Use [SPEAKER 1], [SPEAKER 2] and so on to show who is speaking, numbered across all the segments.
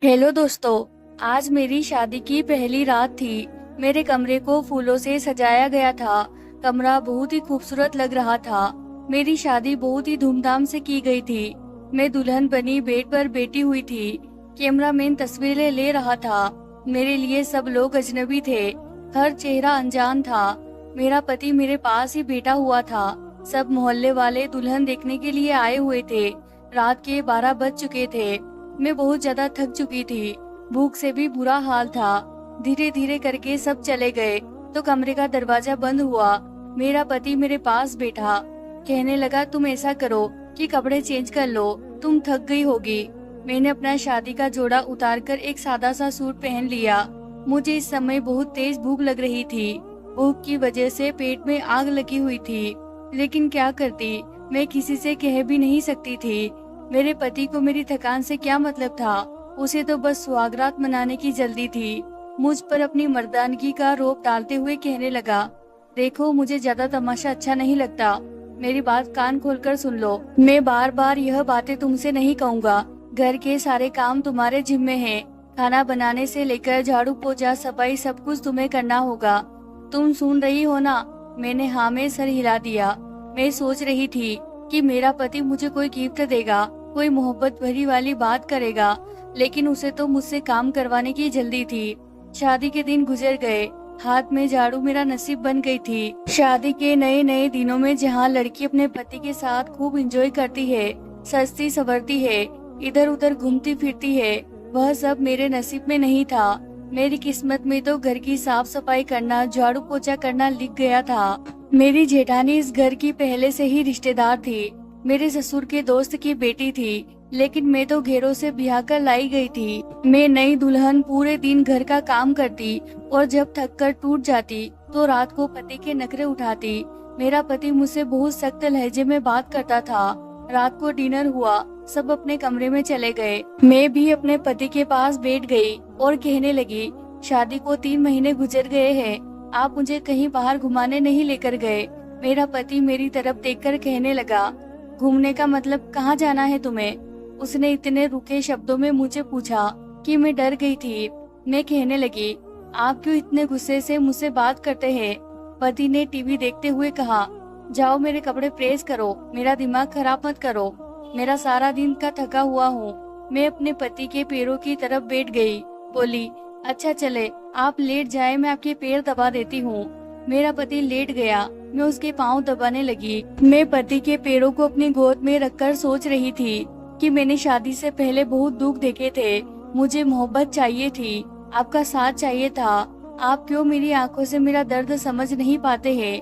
[SPEAKER 1] Hello दोस्तों। आज मेरी शादी की पहली रात थी। मेरे कमरे को फूलों से सजाया गया था। कमरा बहुत ही खूबसूरत लग रहा था। मेरी शादी बहुत ही धूमधाम से की गई थी। मैं दुल्हन बनी बेड पर बैठी हुई थी। कैमरामैन तस्वीरें ले रहा था। मेरे लिए सब लोग अजनबी थे। हर चेहरा अनजान था। मेरा पति मेरे पास ही बैठा हुआ था। सब मोहल्ले वाले दुल्हन देखने के लिए आए हुए थे। रात के 12 बज चुके थे। मैं बहुत ज्यादा थक चुकी थी। भूख से भी बुरा हाल था। धीरे धीरे करके सब चले गए तो कमरे का दरवाजा बंद हुआ। मेरा पति मेरे पास बैठा। कहने लगा, तुम ऐसा करो कि कपड़े चेंज कर लो, तुम थक गई होगी। मैंने अपना शादी का जोड़ा उतारकर एक सादा सा सूट पहन लिया। मुझे इस समय बहुत तेज भूख लग रही थी। भूख की वजह से पेट में आग लगी हुई थी। लेकिन क्या करती, मैं किसी से कह भी नहीं सकती थी। मेरे पति को मेरी थकान से क्या मतलब था। उसे तो बस सुहागरात मनाने की जल्दी थी। मुझ पर अपनी मर्दानगी का रोप डालते हुए कहने लगा, देखो मुझे ज्यादा तमाशा अच्छा नहीं लगता। मेरी बात कान खोलकर सुन लो। मैं बार बार यह बातें तुमसे नहीं कहूँगा। घर के सारे काम तुम्हारे जिम्मे हैं। खाना बनाने से लेकर झाड़ू पोछा सफाई सब कुछ तुम्हें करना होगा। तुम सुन रही हो ना? मैंने हाँ में सर हिला दिया। मैं सोच रही थी कि मेरा पति मुझे कोई गिफ्ट देगा, कोई मोहब्बत भरी वाली बात करेगा, लेकिन उसे तो मुझसे काम करवाने की जल्दी थी। शादी के दिन गुजर गए। हाथ में झाड़ू मेरा नसीब बन गई थी। शादी के नए नए दिनों में जहाँ लड़की अपने पति के साथ खूब एंजॉय करती है, सजती संवरती है, इधर उधर घूमती फिरती है, वह सब मेरे नसीब में नहीं था। मेरी किस्मत में तो घर की साफ सफाई करना, झाड़ू पोछा करना लिख गया था। मेरी जेठानी इस घर की पहले से ही रिश्तेदार थी। मेरे ससुर के दोस्त की बेटी थी, लेकिन मैं तो घेरों से ब्याह कर लाई गई थी। मैं नई दुल्हन पूरे दिन घर का काम करती और जब थक कर टूट जाती तो रात को पति के नखरे उठाती। मेरा पति मुझसे बहुत सख्त लहजे में बात करता था। रात को डिनर हुआ, सब अपने कमरे में चले गए। मैं भी अपने पति के पास बैठ गई और कहने लगी, शादी को 3 महीने गुजर गए हैं, आप मुझे कहीं बाहर घुमाने नहीं लेकर गए। मेरा पति मेरी तरफ देखकर कहने लगा, घूमने का मतलब कहाँ जाना है तुम्हें? उसने इतने रूखे शब्दों में मुझे पूछा कि मैं डर गई थी। मैं कहने लगी, आप क्यों इतने गुस्से से मुझसे बात करते हैं? पति ने टीवी देखते हुए कहा, जाओ मेरे कपड़े प्रेस करो, मेरा दिमाग खराब मत करो। मेरा सारा दिन का थका हुआ हूँ। मैं अपने पति के पैरों की तरफ बैठ गई। बोली, अच्छा चले आप लेट जाए, मैं आपके पैर दबा देती हूँ। मेरा पति लेट गया। मैं उसके पाँव दबाने लगी। मैं पति के पैरों को अपनी गोद में रखकर सोच रही थी कि मैंने शादी से पहले बहुत दुख देखे थे। मुझे मोहब्बत चाहिए थी, आपका साथ चाहिए था। आप क्यों मेरी आंखों से मेरा दर्द समझ नहीं पाते हैं?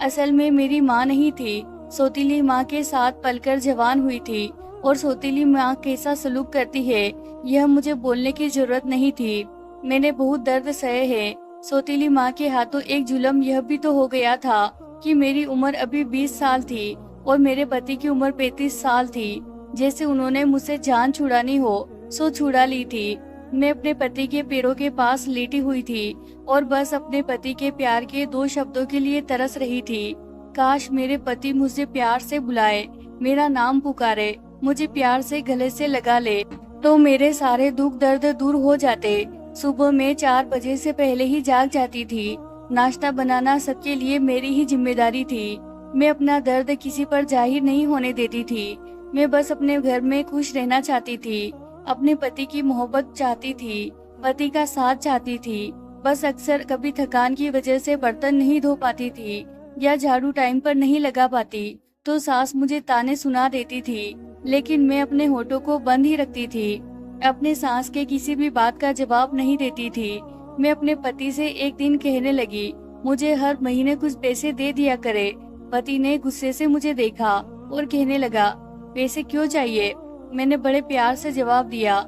[SPEAKER 1] असल में मेरी माँ नहीं थी, सौतीली माँ के साथ पलकर जवान हुई थी। और सौतीली माँ कैसा सलूक करती है यह मुझे बोलने की जरूरत नहीं थी। मैंने बहुत दर्द सहे है। सौतीली माँ के हाथों एक जुल्म यह भी तो हो गया था कि मेरी उम्र अभी 20 साल थी और मेरे पति की उम्र 35 साल थी। जैसे उन्होंने मुझसे जान छुड़ानी हो सो छुड़ा ली थी। मैं अपने पति के पैरों के पास लेटी हुई थी और बस अपने पति के प्यार के 2 शब्दों के लिए तरस रही थी। काश मेरे पति मुझे प्यार से बुलाए, मेरा नाम पुकारे, मुझे प्यार से गले से लगा ले, तो मेरे सारे दुख दर्द दूर हो जाते। सुबह में 4 बजे से पहले ही जाग जाती थी। नाश्ता बनाना सबके लिए मेरी ही जिम्मेदारी थी। मैं अपना दर्द किसी पर जाहिर नहीं होने देती थी। मैं बस अपने घर में खुश रहना चाहती थी। अपने पति की मोहब्बत चाहती थी, पति का साथ चाहती थी। बस अक्सर कभी थकान की वजह से बर्तन नहीं धो पाती थी या झाड़ू टाइम पर नहीं लगा पाती तो सास मुझे ताने सुना देती थी, लेकिन मैं अपने होठों को बंद ही रखती थी। अपने सास के किसी भी बात का जवाब नहीं देती थी। मैं अपने पति से एक दिन कहने लगी, मुझे हर महीने कुछ पैसे दे दिया करे। पति ने गुस्से से मुझे देखा और कहने लगा, पैसे क्यों चाहिए? मैंने बड़े प्यार से जवाब दिया,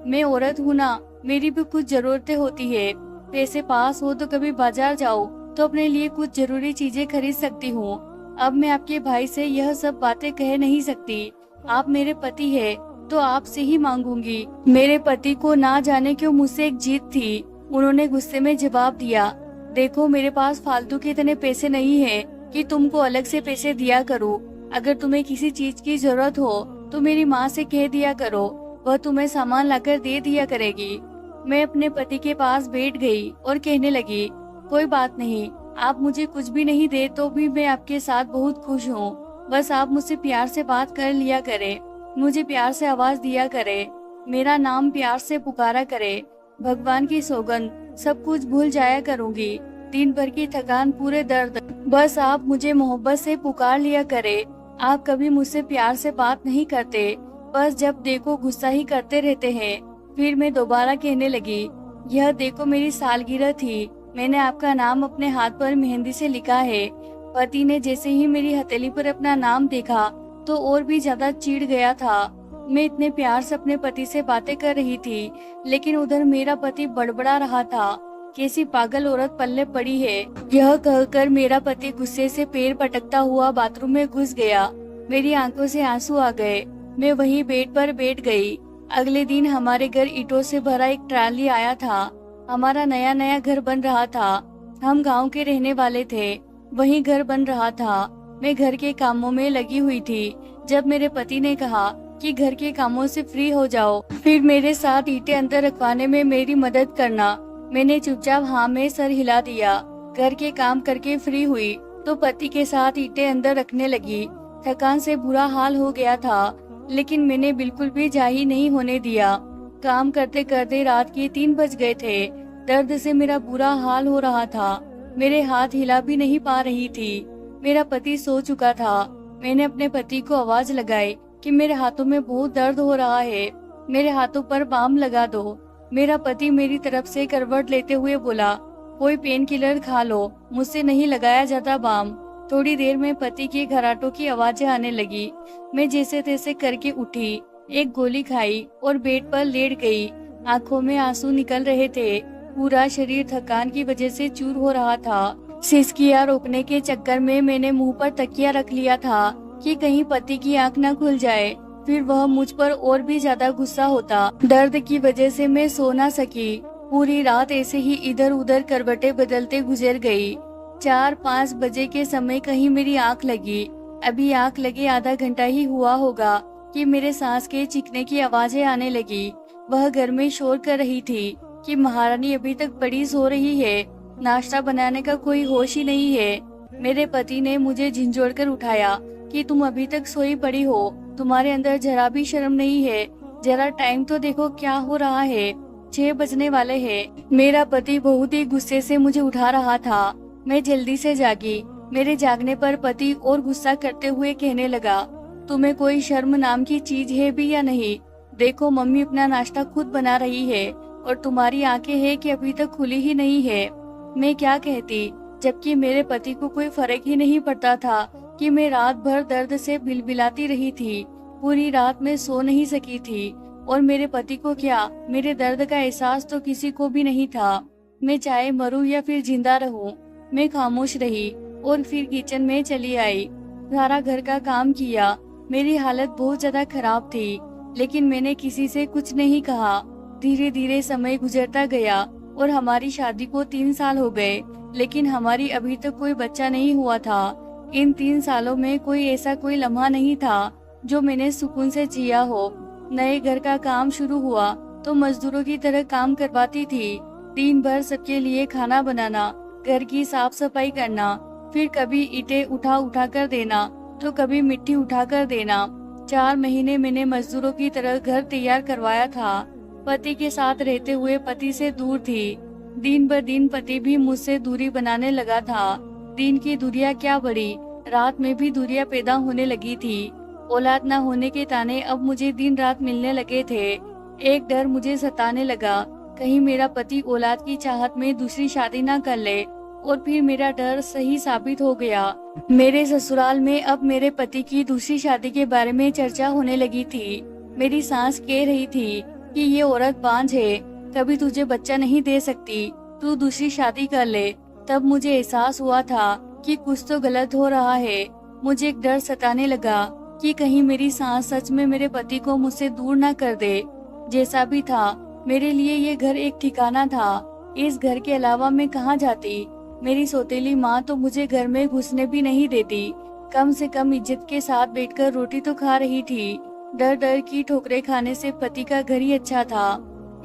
[SPEAKER 1] मैं औरत हूँ ना, मेरी भी कुछ जरूरतें होती है। पैसे पास हो तो कभी बाजार जाओ तो अपने लिए कुछ जरूरी चीजें खरीद सकती हूँ। अब मैं आपके भाई से यह सब बातें कह नहीं सकती। आप मेरे पति है तो आपसे ही मांगूंगी। मेरे पति को ना जाने क्यों मुझसे एक जीत थी। उन्होंने गुस्से में जवाब दिया, देखो मेरे पास फालतू के इतने पैसे नहीं है कि तुमको अलग से पैसे दिया करूँ। अगर तुम्हें किसी चीज की जरूरत हो तो मेरी माँ से कह दिया करो। वह तुम्हें सामान लाकर दे दिया करेगी। मैं अपने पति के पास बैठ गई और कहने लगी, कोई बात नहीं, आप मुझे कुछ भी नहीं दे तो भी मैं आपके साथ बहुत खुश हूँ। बस आप मुझसे प्यार से बात कर लिया करें, मुझे प्यार से आवाज दिया करे, मेरा नाम प्यार से पुकारा करे। भगवान की सौगंध, सब कुछ भूल जाया करूंगी, दिन भर की थकान, पूरे दर्द, बस आप मुझे मोहब्बत से पुकार लिया करे। आप कभी मुझसे प्यार से बात नहीं करते, बस जब देखो गुस्सा ही करते रहते हैं। फिर मैं दोबारा कहने लगी, यह देखो मेरी सालगिरह थी, मैंने आपका नाम अपने हाथ पर मेहंदी से लिखा है। पति ने जैसे ही मेरी हथेली पर अपना नाम देखा तो और भी ज्यादा चिढ़ गया था। मैं इतने प्यार से अपने पति से बातें कर रही थी, लेकिन उधर मेरा पति बड़बड़ा रहा था, कैसी पागल औरत पल्ले पड़ी है। यह कहकर मेरा पति गुस्से से पैर पटकता हुआ बाथरूम में घुस गया। मेरी आंखों से आंसू आ गए। मैं वहीं बेड पर बैठ गई। अगले दिन हमारे घर ईंटों से भरा एक ट्राली आया था। हमारा नया नया घर बन रहा था। हम गांव के रहने वाले थे, वहीं घर बन रहा था। मैं घर के कामों में लगी हुई थी जब मेरे पति ने कहा कि घर के कामों से फ्री हो जाओ, फिर मेरे साथ ईंटें अंदर रखवाने में मेरी मदद करना। मैंने चुपचाप हाँ में सर हिला दिया। घर के काम करके फ्री हुई तो पति के साथ ईंटें अंदर रखने लगी। थकान से बुरा हाल हो गया था, लेकिन मैंने बिल्कुल भी जाही नहीं होने दिया। काम करते करते रात के 3 बज गए थे। दर्द से मेरा बुरा हाल हो रहा था। मेरे हाथ हिला भी नहीं पा रही थी। मेरा पति सो चुका था। मैंने अपने पति को आवाज लगाई कि मेरे हाथों में बहुत दर्द हो रहा है, मेरे हाथों पर बाम लगा दो। मेरा पति मेरी तरफ से करवट लेते हुए बोला, कोई पेन किलर खा लो, मुझसे नहीं लगाया जाता बाम। थोड़ी देर में पति के घराटों की आवाजें आने लगी। मैं जैसे तैसे करके उठी, एक गोली खाई और बेड पर लेट गई। आंखों में आंसू निकल रहे थे। पूरा शरीर थकान की वजह से चूर हो रहा था। सिसकियां रोकने के चक्कर में मैंने मुंह पर तकिया रख लिया था कि कहीं पति की आंख न खुल जाए, फिर वह मुझ पर और भी ज्यादा गुस्सा होता। दर्द की वजह से मैं सो ना सकी। पूरी रात ऐसे ही इधर उधर करवटें बदलते गुजर गई। 4-5 बजे के समय कहीं मेरी आंख लगी। अभी आंख लगे आधा घंटा ही हुआ होगा कि मेरे सांस के चीखने की आवाजें आने लगी। वह घर में शोर कर रही थी कि महारानी अभी तक बड़ी सो रही है, नाश्ता बनाने का कोई होश ही नहीं है। मेरे पति ने मुझे झिंझोड़ कर उठाया कि तुम अभी तक सोई पड़ी हो, तुम्हारे अंदर जरा भी शर्म नहीं है, जरा टाइम तो देखो क्या हो रहा है, 6 बजने वाले हैं। मेरा पति बहुत ही गुस्से से मुझे उठा रहा था। मैं जल्दी से जागी। मेरे जागने पर पति और गुस्सा करते हुए कहने लगा, तुम्हें कोई शर्म नाम की चीज है भी या नहीं? देखो मम्मी अपना नाश्ता खुद बना रही है और तुम्हारी आंखें हैं कि अभी तक खुली ही नहीं है। मैं क्या कहती, जबकि मेरे पति को कोई फर्क ही नहीं पड़ता था कि मैं रात भर दर्द से बिलबिलाती रही थी। पूरी रात में सो नहीं सकी थी और मेरे पति को क्या, मेरे दर्द का एहसास तो किसी को भी नहीं था। मैं चाहे मरूं या फिर जिंदा रहूं। मैं खामोश रही और फिर किचन में चली आई। सारा घर का काम किया। मेरी हालत बहुत ज्यादा खराब थी, लेकिन मैंने किसी से कुछ नहीं कहा। धीरे धीरे समय गुजरता गया और हमारी शादी को 3 साल हो गए, लेकिन हमारी अभी तक कोई बच्चा नहीं हुआ था। इन 3 सालों में कोई ऐसा कोई लम्हा नहीं था जो मैंने सुकून से जिया हो। नए घर का काम शुरू हुआ तो मजदूरों की तरह काम करवाती थी। दिन भर सबके लिए खाना बनाना, घर की साफ सफाई करना, फिर कभी ईंटें उठा उठा कर देना तो कभी मिट्टी उठा कर देना। 4 महीने मैंने मजदूरों की तरह घर तैयार करवाया था। पति के साथ रहते हुए पति से दूर थी। दिन ब दिन पति भी मुझसे दूरी बनाने लगा था। दिन की दूरियां क्या बढ़ी, रात में भी दूरियां पैदा होने लगी थी। औलाद न होने के ताने अब मुझे दिन रात मिलने लगे थे। एक डर मुझे सताने लगा, कहीं मेरा पति औलाद की चाहत में दूसरी शादी न कर ले, और फिर मेरा डर सही साबित हो गया। मेरे ससुराल में अब मेरे पति की दूसरी शादी के बारे में चर्चा होने लगी थी। मेरी सास कह रही थी कि ये औरत बांझ है, कभी तुझे बच्चा नहीं दे सकती, तू दूसरी शादी कर ले। तब मुझे एहसास हुआ था कि कुछ तो गलत हो रहा है। मुझे एक डर सताने लगा कि कहीं मेरी सास सच में मेरे पति को मुझसे दूर न कर दे। जैसा भी था, मेरे लिए ये घर एक ठिकाना था। इस घर के अलावा मैं कहाँ जाती? मेरी सौतेली माँ तो मुझे घर में घुसने भी नहीं देती। कम से कम इज्जत के साथ बैठकर रोटी तो खा रही थी। डर डर की ठोकरें खाने से पति का घर ही अच्छा था।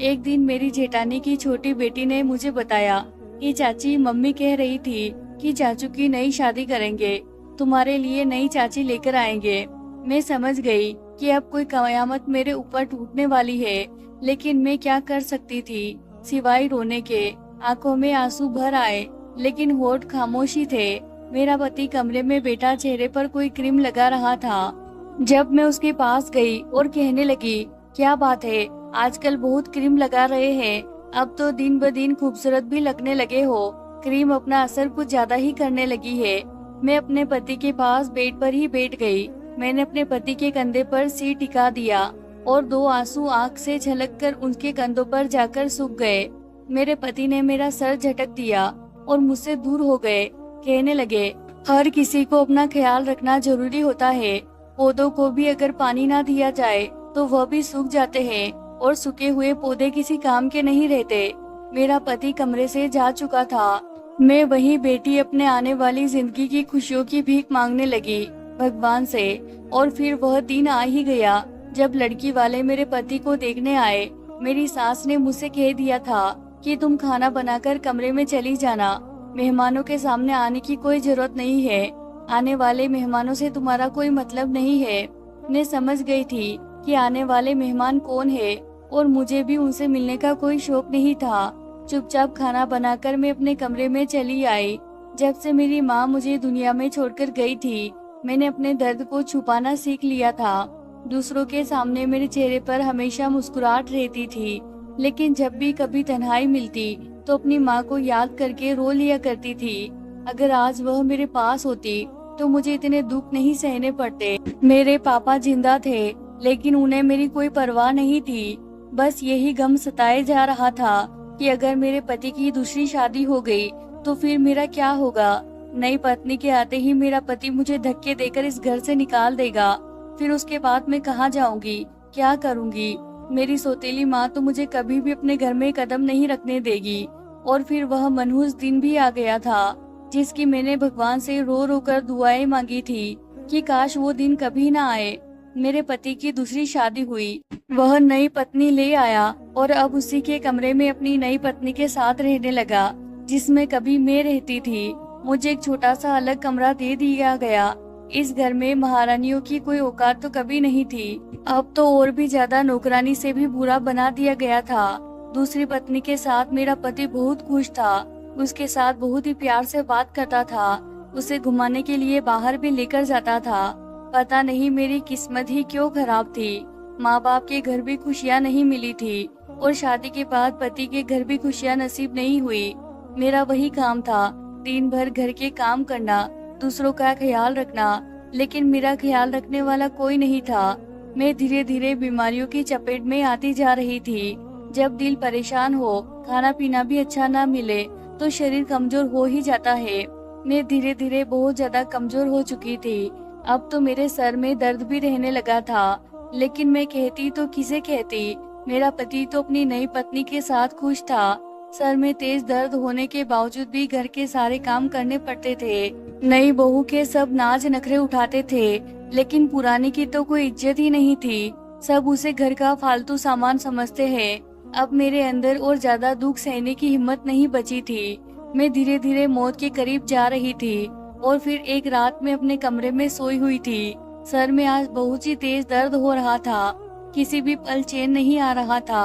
[SPEAKER 1] एक दिन मेरी जेठानी की छोटी बेटी ने मुझे बताया कि चाची, मम्मी कह रही थी कि चाचू की नई शादी करेंगे, तुम्हारे लिए नई चाची लेकर आएंगे। मैं समझ गई कि अब कोई कयामत मेरे ऊपर टूटने वाली है, लेकिन मैं क्या कर सकती थी सिवाय रोने के। आंखों में आंसू भर आए, लेकिन होठ खामोशी थे। मेरा पति कमरे में बैठा चेहरे पर कोई क्रीम लगा रहा था। जब मैं उसके पास गई और कहने लगी, क्या बात है, आजकल बहुत क्रीम लगा रहे हैं, अब तो दिन ब दिन खूबसूरत भी लगने लगे हो, क्रीम अपना असर कुछ ज्यादा ही करने लगी है। मैं अपने पति के पास बेड पर ही बैठ गई। मैंने अपने पति के कंधे पर सिर टिका दिया और 2 आंसू आंख से छलककर उनके कंधों पर जाकर सूख गए। मेरे पति ने मेरा सर झटक दिया और मुझसे दूर हो गए। कहने लगे, हर किसी को अपना ख्याल रखना जरूरी होता है। पौधों को भी अगर पानी ना दिया जाए तो वह भी सूख जाते हैं, और सूखे हुए पौधे किसी काम के नहीं रहते। मेरा पति कमरे से जा चुका था। मैं वहीं बैठी अपने आने वाली जिंदगी की खुशियों की भीख मांगने लगी भगवान से। और फिर वह दिन आ ही गया जब लड़की वाले मेरे पति को देखने आए। मेरी सास ने मुझसे कह दिया था कि तुम खाना बनाकर कमरे में चली जाना, मेहमानों के सामने आने की कोई जरूरत नहीं है, आने वाले मेहमानों से तुम्हारा कोई मतलब नहीं है। मैं समझ गई थी कि आने वाले मेहमान कौन है, और मुझे भी उनसे मिलने का कोई शौक नहीं था। चुपचाप खाना बनाकर मैं अपने कमरे में चली आई। जब से मेरी माँ मुझे दुनिया में छोड़कर गई थी, मैंने अपने दर्द को छुपाना सीख लिया था। दूसरों के सामने मेरे चेहरे पर हमेशा मुस्कुराहट रहती थी, लेकिन जब भी कभी तन्हाई मिलती तो अपनी माँ को याद करके रो लिया करती थी। अगर आज वह मेरे पास होती तो मुझे इतने दुख नहीं सहने पड़ते। मेरे पापा जिंदा थे, लेकिन उन्हें मेरी कोई परवाह नहीं थी। बस यही गम सताए जा रहा था कि अगर मेरे पति की दूसरी शादी हो गई तो फिर मेरा क्या होगा। नई पत्नी के आते ही मेरा पति मुझे धक्के देकर इस घर से निकाल देगा। फिर उसके बाद मैं कहाँ जाऊंगी, क्या करूंगी। मेरी सौतेली माँ तो मुझे कभी भी अपने घर में कदम नहीं रखने देगी। और फिर वह मनहूस दिन भी आ गया था, जिसकी मैंने भगवान से रो रो कर दुआएं मांगी थी कि काश वो दिन कभी ना आए। मेरे पति की दूसरी शादी हुई, वह नई पत्नी ले आया और अब उसी के कमरे में अपनी नई पत्नी के साथ रहने लगा, जिसमें कभी मैं रहती थी। मुझे एक छोटा सा अलग कमरा दे दिया गया। इस घर में महारानियों की कोई औकात तो कभी नहीं थी, अब तो और भी ज्यादा नौकरानी से भी बुरा बना दिया गया था। दूसरी पत्नी के साथ मेरा पति बहुत खुश था, उसके साथ बहुत ही प्यार से बात करता था, उसे घुमाने के लिए बाहर भी लेकर जाता था। पता नहीं मेरी किस्मत ही क्यों खराब थी, माँ बाप के घर भी खुशियाँ नहीं मिली थी, और शादी के बाद पति के घर भी खुशियाँ नसीब नहीं हुई। मेरा वही काम था, दिन भर घर के काम करना, दूसरों का ख्याल रखना, लेकिन मेरा ख्याल रखने वाला कोई नहीं था। मैं धीरे धीरे बीमारियों की चपेट में आती जा रही थी। जब दिल परेशान हो, खाना पीना भी अच्छा ना मिले तो शरीर कमजोर हो ही जाता है। मैं धीरे धीरे बहुत ज्यादा कमजोर हो चुकी थी। अब तो मेरे सर में दर्द भी रहने लगा था, लेकिन मैं कहती तो किसे कहती। मेरा पति तो अपनी नई पत्नी के साथ खुश था। सर में तेज दर्द होने के बावजूद भी घर के सारे काम करने पड़ते थे। नई बहू के सब नाज नखरे उठाते थे, लेकिन पुरानी की तो कोई इज्जत ही नहीं थी। सब उसे घर का फालतू सामान समझते हैं। अब मेरे अंदर और ज्यादा दुख सहने की हिम्मत नहीं बची थी। मैं धीरे धीरे मौत के करीब जा रही थी, और फिर एक रात में अपने कमरे में सोई हुई थी। सर में आज बहुत ही तेज दर्द हो रहा था, किसी भी पल चैन नहीं आ रहा था।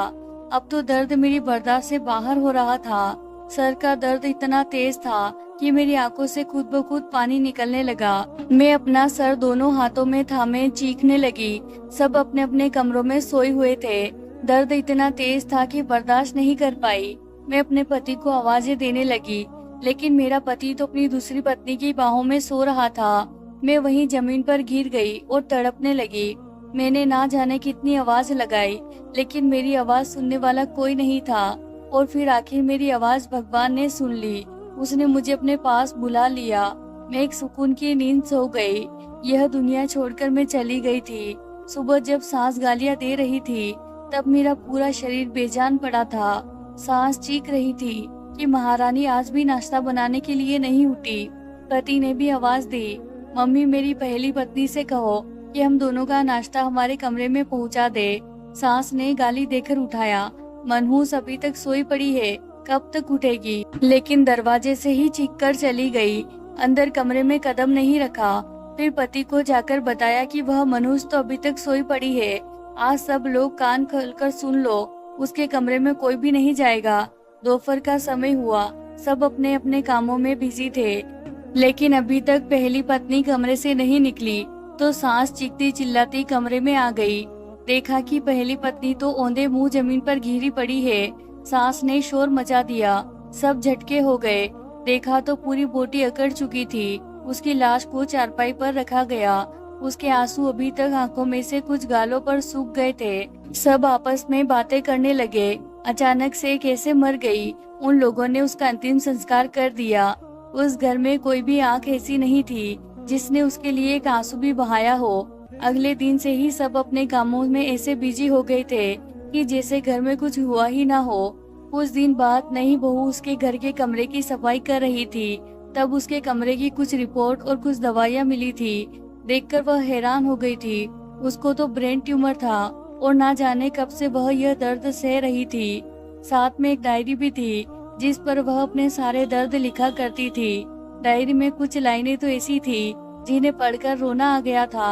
[SPEAKER 1] अब तो दर्द मेरी बर्दाश्त से बाहर हो रहा था। सर का दर्द इतना तेज था कि मेरी आंखों से खुद ब खुद पानी निकलने लगा। मैं अपना सर दोनों हाथों में थामे चीखने लगी। सब अपने अपने कमरों में सोए हुए थे। दर्द इतना तेज था कि बर्दाश्त नहीं कर पाई। मैं अपने पति को आवाजें देने लगी, लेकिन मेरा पति तो अपनी दूसरी पत्नी की बाहों में सो रहा था। मैं वहीं जमीन पर गिर गई और तड़पने लगी। मैंने ना जाने कितनी आवाज लगाई, लेकिन मेरी आवाज सुनने वाला कोई नहीं था। और फिर आखिर मेरी आवाज भगवान ने सुन ली। उसने मुझे अपने पास बुला लिया। मैं एक सुकून की नींद सो गई। यह दुनिया छोड़कर मैं चली गई थी। सुबह जब सांस गालियां दे रही थी, तब मेरा पूरा शरीर बेजान पड़ा था। सांस चीख रही थी कि महारानी आज भी नाश्ता बनाने के लिए नहीं उठी। पति ने भी आवाज दी, मम्मी मेरी पहली पत्नी से कहो कि हम दोनों का नाश्ता हमारे कमरे में पहुंचा दे। सास ने गाली देकर उठाया। मनहूस अभी तक सोई पड़ी है, कब तक उठेगी? लेकिन दरवाजे से ही चीख कर चली गई। अंदर कमरे में कदम नहीं रखा। फिर पति को जाकर बताया कि वह मनहूस तो अभी तक सोई पड़ी है। आज सब लोग कान खोलकर सुन लो, उसके कमरे में कोई भी नहीं जाएगा। दोपहर का समय हुआ, सब अपने अपने कामों में बिजी थे, लेकिन अभी तक पहली पत्नी कमरे से नहीं निकली। तो सास चीखती चिल्लाती कमरे में आ गई। देखा कि पहली पत्नी तो औंधे मुंह जमीन पर गिरी पड़ी है। सास ने शोर मचा दिया, सब झटके हो गए। देखा तो पूरी बोटी अकड़ चुकी थी। उसकी लाश को चारपाई पर रखा गया। उसके आंसू अभी तक आंखों में से कुछ गालों पर सूख गए थे। सब आपस में बातें करने लगे। अचानक से कैसे मर गई। उन लोगों ने उसका अंतिम संस्कार कर दिया। उस घर में कोई भी आंख ऐसी नहीं थी जिसने उसके लिए एक आंसू भी बहाया हो। अगले दिन से ही सब अपने कामों में ऐसे बिजी हो गए थे कि जैसे घर में कुछ हुआ ही ना हो। कुछ दिन बाद नई बहू उसके घर के कमरे की सफाई कर रही थी। तब उसके कमरे की कुछ रिपोर्ट और कुछ दवाइयाँ मिली थी। देखकर वह हैरान हो गई थी। उसको तो ब्रेन ट्यूमर था और ना जाने कब से वह यह दर्द सह रही थी। साथ में एक डायरी भी थी जिस पर वह अपने सारे दर्द लिखा करती थी। डायरी में कुछ लाइनें तो ऐसी थी जिन्हें पढ़कर रोना आ गया था।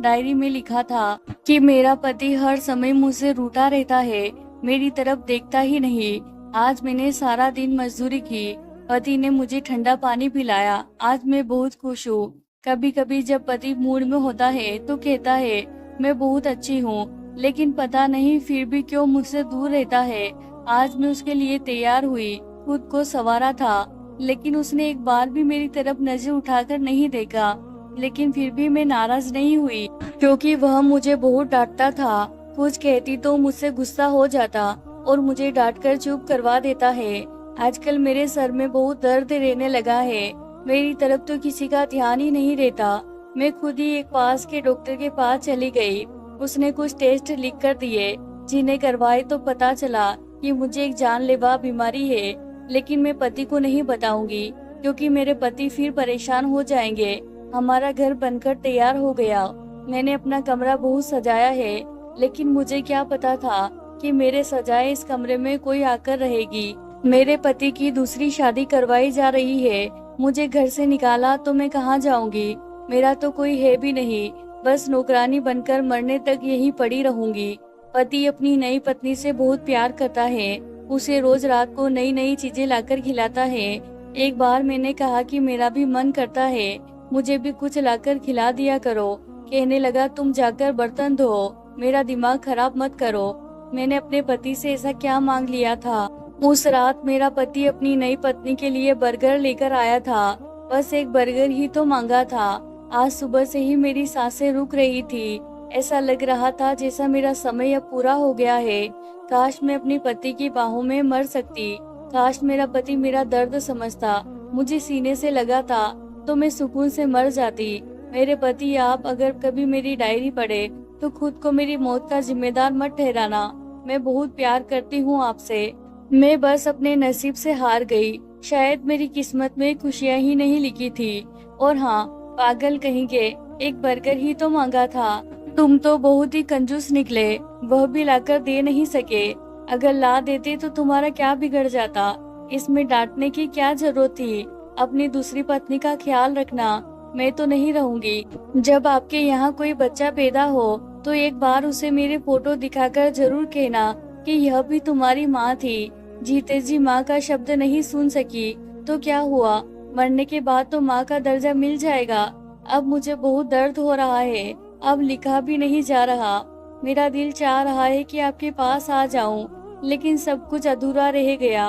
[SPEAKER 1] डायरी में लिखा था कि मेरा पति हर समय मुझसे रूठा रहता है, मेरी तरफ देखता ही नहीं। आज मैंने सारा दिन मजदूरी की, पति ने मुझे ठंडा पानी पिलाया, आज मैं बहुत खुश हूँ। कभी कभी जब पति मूड में होता है तो कहता है मैं बहुत अच्छी हूँ, लेकिन पता नहीं फिर भी क्यों मुझसे दूर रहता है। आज मैं उसके लिए तैयार हुई, खुद को संवारा था, लेकिन उसने एक बार भी मेरी तरफ नजर उठाकर नहीं देखा। लेकिन फिर भी मैं नाराज नहीं हुई, क्योंकि वह मुझे बहुत डांटता था। कुछ कहती तो मुझसे गुस्सा हो जाता और मुझे डांटकर चुप करवा देता है। आजकल मेरे सर में बहुत दर्द रहने लगा है। मेरी तरफ तो किसी का ध्यान ही नहीं रहता। मैं खुद ही एक पास के डॉक्टर के पास चली गई। उसने कुछ टेस्ट लिख कर दिए, जिन्हें करवाए तो पता चला कि मुझे एक जानलेवा बीमारी है। लेकिन मैं पति को नहीं बताऊंगी, क्योंकि मेरे पति फिर परेशान हो जाएंगे। हमारा घर बनकर तैयार हो गया। मैंने अपना कमरा बहुत सजाया है, लेकिन मुझे क्या पता था कि मेरे सजाए इस कमरे में कोई आकर रहेगी। मेरे पति की दूसरी शादी करवाई जा रही है। मुझे घर से निकाला तो मैं कहाँ जाऊंगी? मेरा तो कोई है भी नहीं, बस नौकरानी बनकर मरने तक यहीं पड़ी रहूंगी। पति अपनी नई पत्नी से बहुत प्यार करता है। उसे रोज रात को नई नई चीजें लाकर खिलाता है। एक बार मैंने कहा कि मेरा भी मन करता है, मुझे भी कुछ लाकर खिला दिया करो। कहने लगा तुम जाकर बर्तन धो, मेरा दिमाग खराब मत करो। मैंने अपने पति से ऐसा क्या मांग लिया था? उस रात मेरा पति अपनी नई पत्नी के लिए बर्गर लेकर आया था। बस एक बर्गर ही तो मांगा था। आज सुबह से ही मेरी सांसें रुक रही थी। ऐसा लग रहा था जैसा मेरा समय अब पूरा हो गया है। काश मैं अपनी पति की बाहों में मर सकती। काश मेरा पति मेरा दर्द समझता, मुझे सीने से लगा था तो मैं सुकून से मर जाती। मेरे पति, आप अगर कभी मेरी डायरी पढ़े तो खुद को मेरी मौत का जिम्मेदार मत ठहराना। मैं बहुत प्यार करती हूँ आपसे। मैं बस अपने नसीब से हार गई। शायद मेरी किस्मत में खुशियाँ ही नहीं लिखी थी। और हाँ, पागल कहेंगे, एक बर्गर ही तो मांगा था। तुम तो बहुत ही कंजूस निकले, वह भी लाकर दे नहीं सके। अगर ला देते तो तुम्हारा क्या बिगड़ जाता? इसमें डांटने की क्या जरूरत थी? अपनी दूसरी पत्नी का ख्याल रखना, मैं तो नहीं रहूंगी। जब आपके यहाँ कोई बच्चा पैदा हो तो एक बार उसे मेरे फोटो दिखाकर जरूर कहना कि यह भी तुम्हारी माँ थी। जीते जी माँ का शब्द नहीं सुन सकी तो क्या हुआ, मरने के बाद तो माँ का दर्जा मिल जाएगा। अब मुझे बहुत दर्द हो रहा है, अब लिखा भी नहीं जा रहा। मेरा दिल चाह रहा है कि आपके पास आ जाऊं, लेकिन सब कुछ अधूरा रह गया।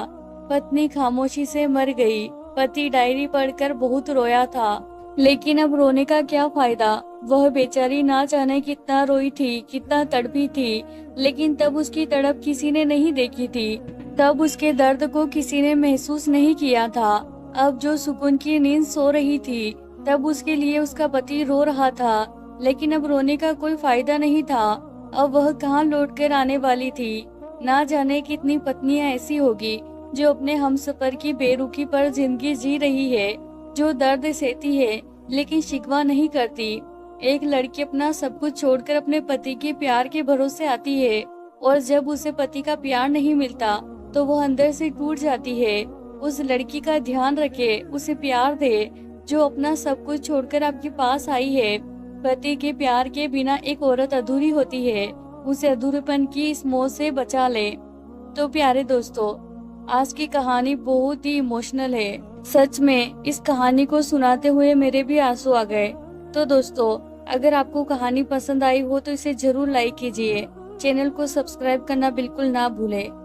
[SPEAKER 1] पत्नी खामोशी से मर गई। पति डायरी पढ़कर बहुत रोया था, लेकिन अब रोने का क्या फायदा? वह बेचारी ना जाने कितना रोई थी, कितना तड़पी थी, लेकिन तब उसकी तड़प किसी ने नहीं देखी थी। तब उसके दर्द को किसी ने महसूस नहीं किया था। अब जो सुकून की नींद सो रही थी, तब उसके लिए उसका पति रो रहा था, लेकिन अब रोने का कोई फायदा नहीं था। अब वह कहाँ लौट कर आने वाली थी? ना जाने कितनी पत्नियां ऐसी होगी जो अपने हमसफर की बेरुखी पर जिंदगी जी रही है, जो दर्द सहती है लेकिन शिकवा नहीं करती। एक लड़की अपना सब कुछ छोड़कर अपने पति के प्यार के भरोसे आती है और जब उसे पति का प्यार नहीं मिलता तो वो अंदर से टूट जाती है। उस लड़की का ध्यान रखे, उसे प्यार दे जो अपना सब कुछ छोड़कर आपके पास आई है। पति के प्यार के बिना एक औरत अधूरी होती है, उसे अधूरेपन की इस मोह से बचा ले। तो प्यारे दोस्तों, आज की कहानी बहुत ही इमोशनल है। सच में इस कहानी को सुनाते हुए मेरे भी आंसू आ गए। तो दोस्तों, अगर आपको कहानी पसंद आई हो तो इसे जरूर लाइक कीजिए। चैनल को सब्सक्राइब करना बिल्कुल ना भूलें।